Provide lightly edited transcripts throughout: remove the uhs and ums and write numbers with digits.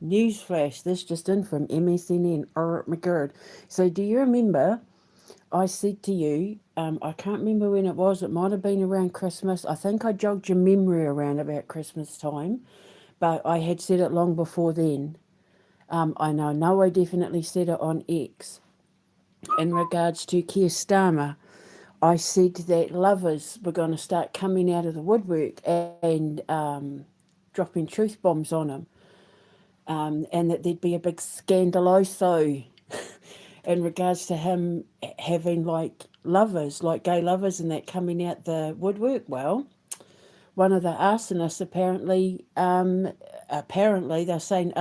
Newsflash, this just in from Msnn. My god. So do you remember I said to you, I can't remember when it was, it might have been around Christmas. I think I jogged your memory around about Christmas time, but I had said it long before then. I know I definitely said it on X in regards to Keir Starmer. I said that lovers were going to start coming out of the woodwork and dropping truth bombs on him, and that there'd be a big scandaloso in regards to him having like lovers, like gay lovers, and that coming out the woodwork. Well, one of the arsonists apparently they're saying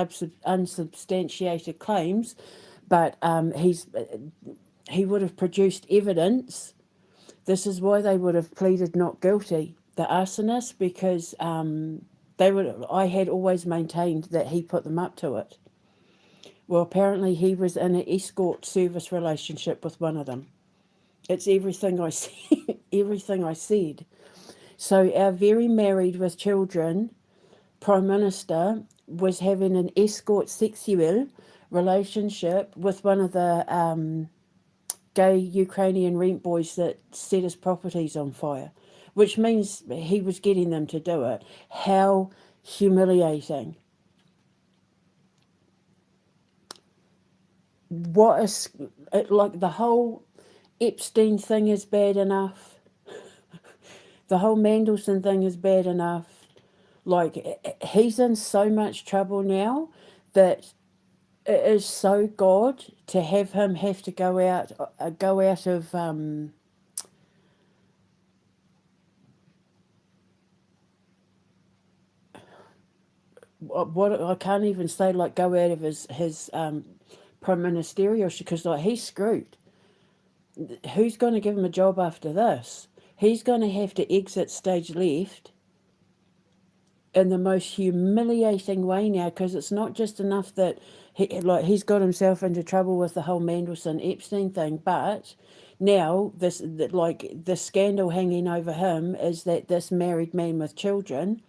unsubstantiated claims, but he would have produced evidence. This is why they would have pleaded not guilty, the arsonist, because they would. I had always maintained that he put them up to it. Well, apparently he was in an escort service relationship with one of them. It's everything I said. Everything I said. So our very married with children Prime Minister was having an escort sexual relationship with one of the gay Ukrainian rent boys that set his properties on fire, which means he was getting them to do it. How humiliating. What is like the whole Epstein thing is bad enough. The whole Mandelson thing is bad enough. Like he's in so much trouble now that it is so God to have him have to go out of what I can't even say, like go out of his prime ministerial, because like he's screwed. Who's going to give him a job after this? He's going to have to exit stage left in the most humiliating way now, because it's not just enough that he's got himself into trouble with the whole Mandelson Epstein thing, but now the scandal hanging over him is that this married man with children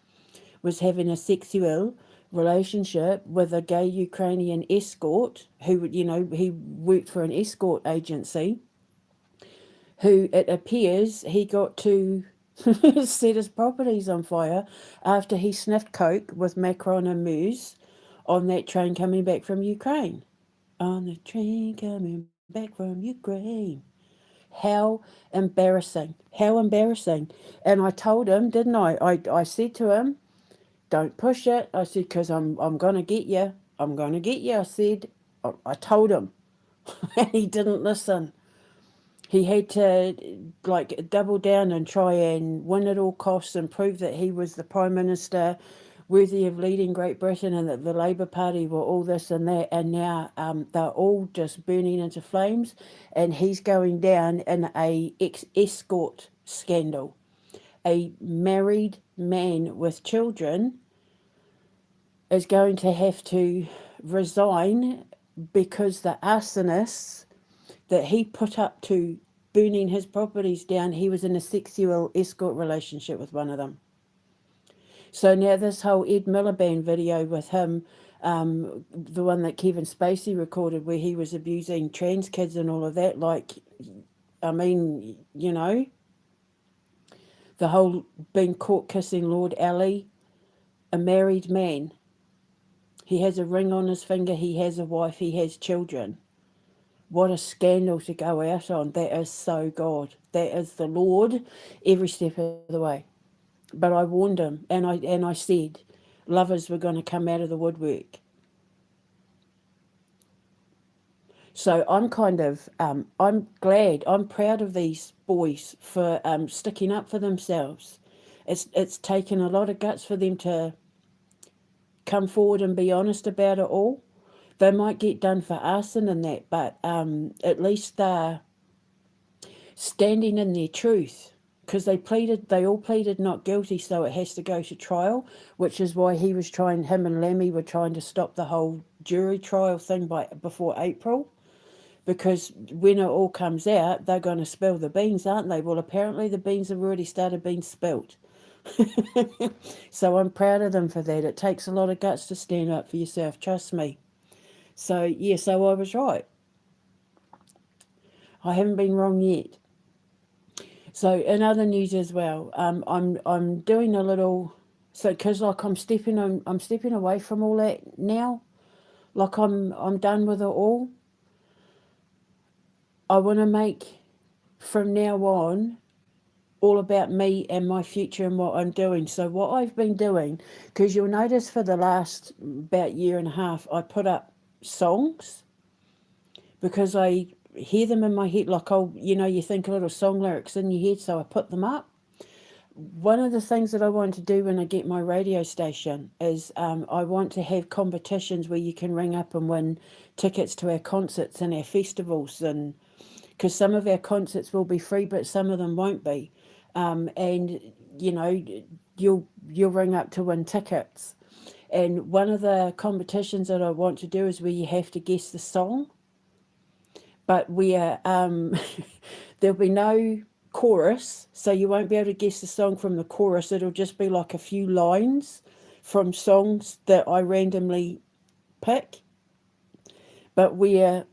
was having a sexual relationship with a gay Ukrainian escort who, he worked for an escort agency, who it appears he got to set his properties on fire after he sniffed coke with Macron and Muse on that train coming back from Ukraine. On the train coming back from Ukraine. How embarrassing. How embarrassing. And I told him, didn't I? I said to him, don't push it. I said, because I'm going to get you. I'm going to get you. I said, I told him. And he didn't listen. He had to like double down and try and win at all costs and prove that he was the Prime Minister worthy of leading Great Britain, and that the Labour Party were all this and that, and now they're all just burning into flames, and he's going down in a escort scandal. A married man with children is going to have to resign because the arsonists that he put up to burning his properties down, he was in a sexual escort relationship with one of them. So now this whole Ed Miliband video with him, the one that Kevin Spacey recorded where he was abusing trans kids and all of that, like, I mean, the whole being caught kissing Lord Ali, a married man. He has a ring on his finger, he has a wife, he has children. What a scandal to go out on. That is so God. That is the Lord every step of the way. But I warned him, and I said lovers were going to come out of the woodwork. So I'm kind of, I'm glad, I'm proud of these boys for sticking up for themselves. It's taken a lot of guts for them to come forward and be honest about it all. They might get done for arson and that, but at least they're standing in their truth, because they all pleaded not guilty, so it has to go to trial, which is why him and Lammy were trying to stop the whole jury trial thing before April, because when it all comes out, they're going to spill the beans, aren't they? Well, apparently the beans have already started being spilt. So I'm proud of them for that. It takes a lot of guts to stand up for yourself, trust me. So, yeah, so I was right. I haven't been wrong yet. So in other news as well, I'm doing a little, so because like I'm stepping away from all that now. Like I'm done with it all. I want to make from now on all about me and my future and what I'm doing. So what I've been doing, because you'll notice for the last about year and a half, I put up songs because I hear them in my head. Like, oh, you think a little song lyrics in your head, so I put them up. One of the things that I want to do when I get my radio station is I want to have competitions where you can ring up and win tickets to our concerts and our festivals, and because some of our concerts will be free, but some of them won't be, and you know you'll ring up to win tickets. And one of the competitions that I want to do is where you have to guess the song, but where there'll be no chorus, so you won't be able to guess the song from the chorus. It'll just be like a few lines from songs that I randomly pick, but where,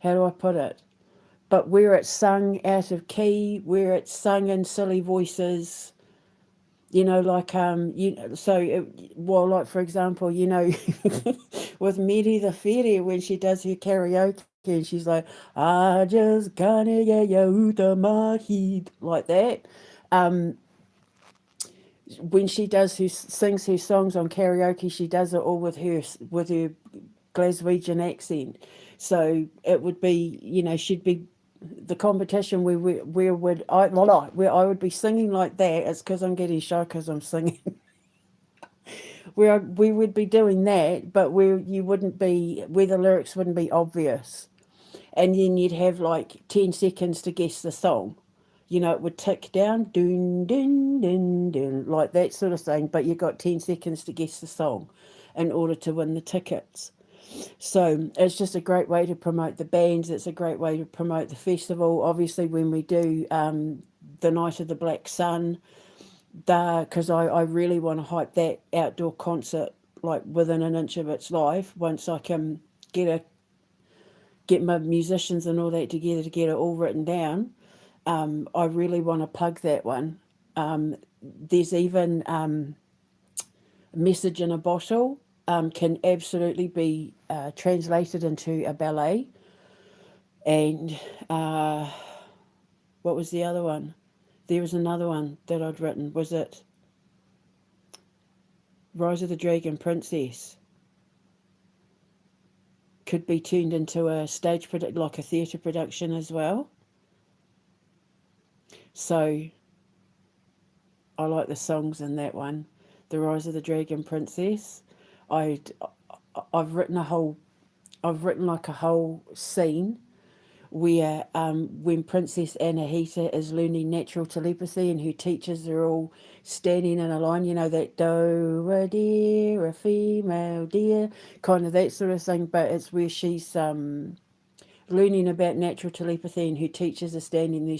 how do I put it? But where it's sung out of key, where it's sung in silly voices, like well, like for example, with Mary the Fairy when she does her karaoke and she's like, I just can't get you out of my head, like that. Um, when she sings her songs on karaoke, she does it all with her Glaswegian accent. So it would be, she'd be the competition where I would be singing like that. It's because I'm getting shy because I'm singing. We would be doing that, but where the lyrics wouldn't be obvious, and then you'd have like 10 seconds to guess the song. It would tick down, dun dun dun dun, like that sort of thing. But you got 10 seconds to guess the song, in order to win the tickets. So it's just a great way to promote the bands. It's a great way to promote the festival. Obviously, when we do the Night of the Black Sun, because I really want to hype that outdoor concert like within an inch of its life. Once I can get my musicians and all that together to get it all written down, I really want to plug that one. There's even Message in a Bottle can absolutely be translated into a ballet. And what was the other one? There was another one that I'd written. Was it Rise of the Dragon Princess? Could be turned into a like a theatre production as well. So I like the songs in that one. The Rise of the Dragon Princess. I've written like a whole scene where when Princess Anahita is learning natural telepathy and her teachers are all standing in a line, that do a dear, a female dear, kind of that sort of thing, but it's where she's learning about natural telepathy and her teachers are standing there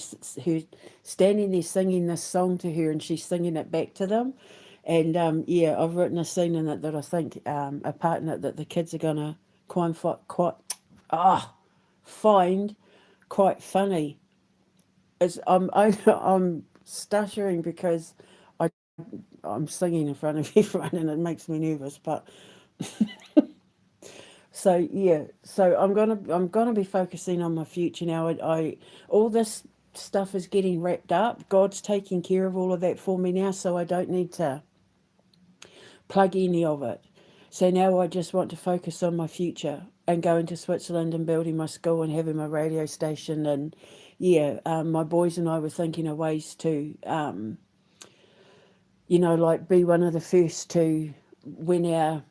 singing this song to her and she's singing it back to them. And I've written a scene in it that I think a part in it that the kids are gonna find quite funny. I'm stuttering because I'm singing in front of everyone and it makes me nervous. But so I'm gonna be focusing on my future now. I all this stuff is getting wrapped up. God's taking care of all of that for me now, so I don't need to plug any of it. So now I just want to focus on my future and going to Switzerland and building my school and having my radio station. And my boys and I were thinking of ways to, like be one of the first to win a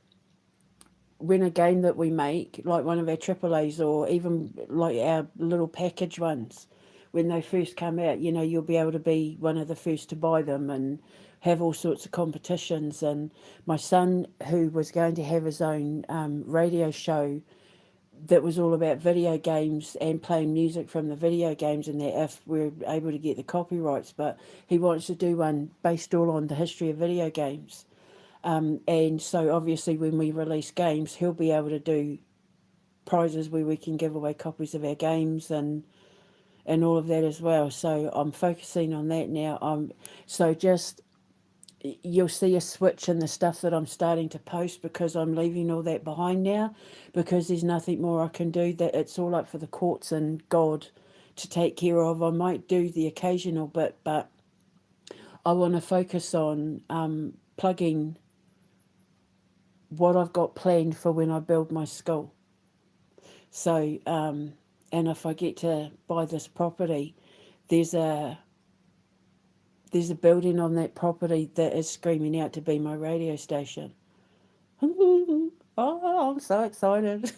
game that we make, like one of our AAAs or even like our little package ones. when they first come out, you know, you'll be able to be one of the first to buy them and have all sorts of competitions. And my son, who was going to have his own radio show that was all about video games and playing music from the video games, and that if we're able to get the copyrights, but he wants to do one based all on the history of video games. And so obviously when we release games, he'll be able to do prizes where we can give away copies of our games and all of that as well. So I'm focusing on that now. So just you'll see a switch in the stuff that I'm starting to post, because I'm leaving all that behind now, because there's nothing more I can do. That it's all up for the courts and God to take care of. I might do the occasional bit, but I want to focus on plugging what I've got planned for when I build my school. So, and if I get to buy this property, there's a building on that property that is screaming out to be my radio station. Oh, I'm so excited.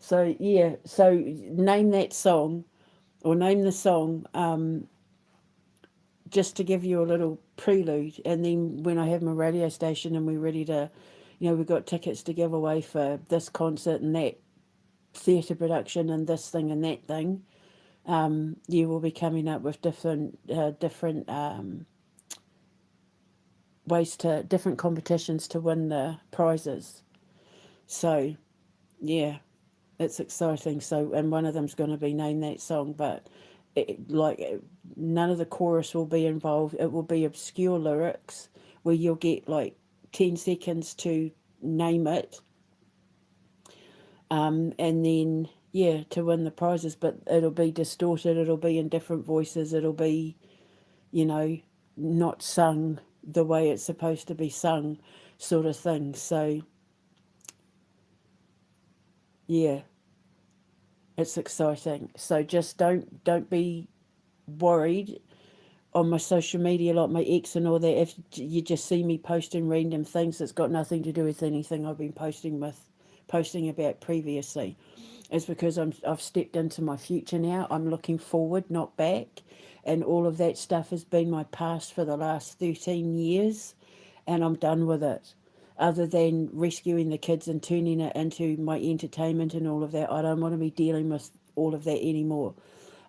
So yeah, so name that song, or name the song, just to give you a little prelude. And then when I have my radio station and we're ready to, you know, we've got tickets to give away for this concert and that theatre production and this thing and that thing, you will be coming up with different ways to, different competitions to win the prizes. So yeah, it's exciting. So, and one of them's going to be Name That Song, but none of the chorus will be involved. It will be obscure lyrics where you'll get like 10 seconds to name it, and then yeah, to win the prizes. But it'll be distorted, it'll be in different voices, it'll be, you know, not sung the way it's supposed to be sung, sort of thing. So yeah, it's exciting. So just don't be worried on my social media, like my ex and all that. If you just see me posting random things that's got nothing to do with anything I've been posting about previously, it's because I've stepped into my future now. I'm looking forward, not back. And all of that stuff has been my past for the last 13 years, and I'm done with it. Other than rescuing the kids and turning it into my entertainment and all of that, I don't want to be dealing with all of that anymore.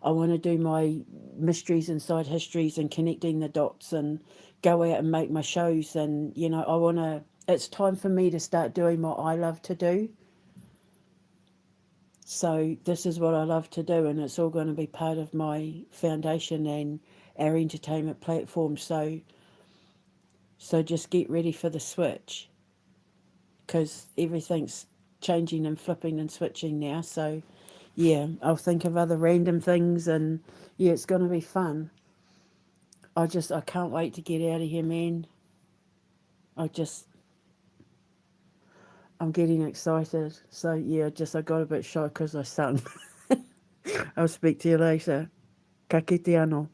I want to do my mysteries inside histories and connecting the dots and go out and make my shows. And, you know, it's time for me to start doing what I love to do. So this is what I love to do, and it's all going to be part of my foundation and our entertainment platform. So just get ready for the switch, because everything's changing and flipping and switching now. So yeah, I'll think of other random things, and yeah, it's going to be fun. I can't wait to get out of here, man. I just, I'm getting excited. So yeah, I got a bit shy because I sung. I'll speak to you later. Ka kite anō.